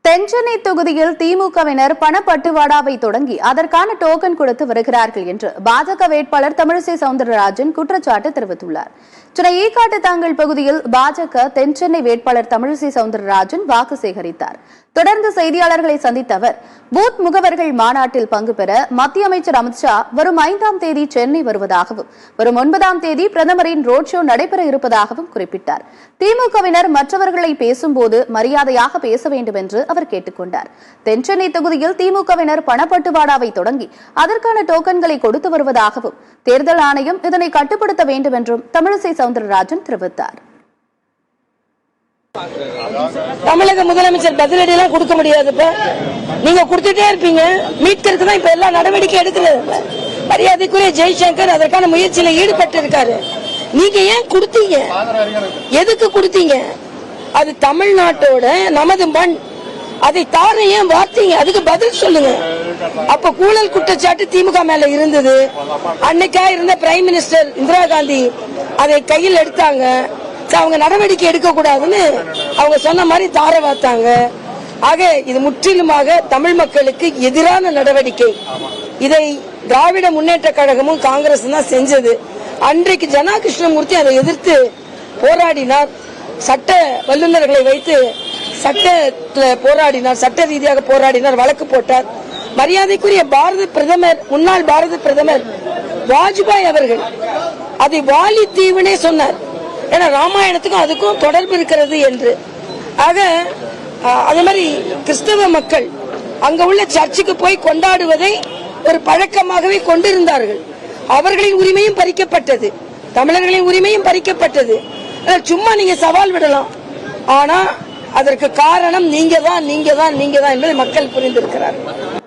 தென்சென்னை தொகுதியில் திமுகவினர் பணப்பட்டுவாடாவை தொடங்கி அதற்கான டோக்கன் கொடுத்து வருகிறார்கள் என்று பாஜக வேட்பாளர் தமிழிசை சவுந்தரராஜன் குற்றச்சாட்டு தெரிவித்துள்ளார். சென்னை ஈக்காட்டுத்தாங்கல் பகுதியில் பாஜக தென்சென்னை வேட்பாளர் தமிழிசை சவுந்தரராஜன் வாக்கு சேகரித்தார். தொடர்ந்து செய்தியாளர்களை சந்தித்த அவர் பூத் முகவர்கள் மாநாட்டில் பங்கு பெற மத்திய அமைச்சர் அமித்ஷா வரும் 5ஆம் தேதி சென்னை வருவதாகவும் வரும் 9ஆம் தேதி பிரதமரின் ரோட் ஷோ நடைபெற இருப்பதாகவும் குறிப்பிட்டார். திமுகவினர் மற்றவர்களை பேசும்போது மரியாதையாக பேச வேண்டும் என்று அவர் கேட்டுக் கொண்டார். தென்சென்னை தொகுதியில் திமுகவினர் பணப்பட்டுவாடாவை தொடங்கி அதற்கான டோக்கன்களை கொடுத்து வருவதாகவும் தேர்தல் ஆணையம் இதனை கட்டுப்படுத்த வேண்டும் என்றும் தமிழிசை சவுந்தரராஜன் தெரிவித்தார். தமிழக முதலமைச்சர் பதிலடி எல்லாம் கொடுக்க முடியாது. நீங்க கொடுத்துட்டே இருப்பீங்க. மீட்கிறதுக்கு தான் இப்ப எல்லா நடவடிக்கை எடுக்கிறது. மரியாதைக்குரிய ஜெய்சங்கர் அதற்கான முயற்சியில ஈடுபட்டு இருக்காரு. நீங்க ஏன் கொடுத்தீங்க? எதுக்கு கொடுத்தீங்க? அது தமிழ்நாட்டோட நமது மண். அதை தார ஏன் வார்த்தீங்க? அதுக்கு பதில் சொல்லுங்க. அப்ப ஊழல் குற்றச்சாட்டு திமுக மேல இருந்தது. அன்னைக்கா இருந்த பிரைம் மினிஸ்டர் இந்திரா காந்தி அதை கையில் எடுத்தாங்க. அவங்க நடவடிக்கை எடுக்க கூடாதுன்னு அவங்க சொன்ன மாதிரி தார வார்த்தாங்க. ஆக இது முற்றிலுமாக தமிழ் மக்களுக்கு எதிரான நடவடிக்கை. இதை திராவிட முன்னேற்ற கழகமும் காங்கிரஸ் தான் செஞ்சது. அன்றைக்கு ஜனா கிருஷ்ணமூர்த்தி அதை எதிர்த்து போராடினார். சட்ட வல்லுநர்களை வைத்து சட்டத்தில் போராடினார், சட்ட ரீதியாக போராடினார், வழக்கு போட்டார். மரியாதைக்குரிய பாரத பிரதமர், முன்னாள் பாரத பிரதமர் வாஜ்பாய் அவர்கள் அதை வாலி தீவுனே சொன்னார். ஏன்னா ராமாயணத்துக்கும் அதுக்கும் தொடர்பு இருக்கிறது என்று. ஆக அதே மாதிரி கிறிஸ்தவ மக்கள் அங்க உள்ள சர்ச்சுக்கு போய் கொண்டாடுவதை ஒரு பழக்கமாகவே கொண்டிருந்தார்கள். அவர்களின் உரிமையும் பறிக்கப்பட்டது, தமிழர்களின் உரிமையும் பறிக்கப்பட்டது. சும்மா நீங்க சவால் விடலாம், ஆனா அதற்கு காரணம் நீங்க தான் என்பதை மக்கள் புரிந்திருக்கிறார்கள்.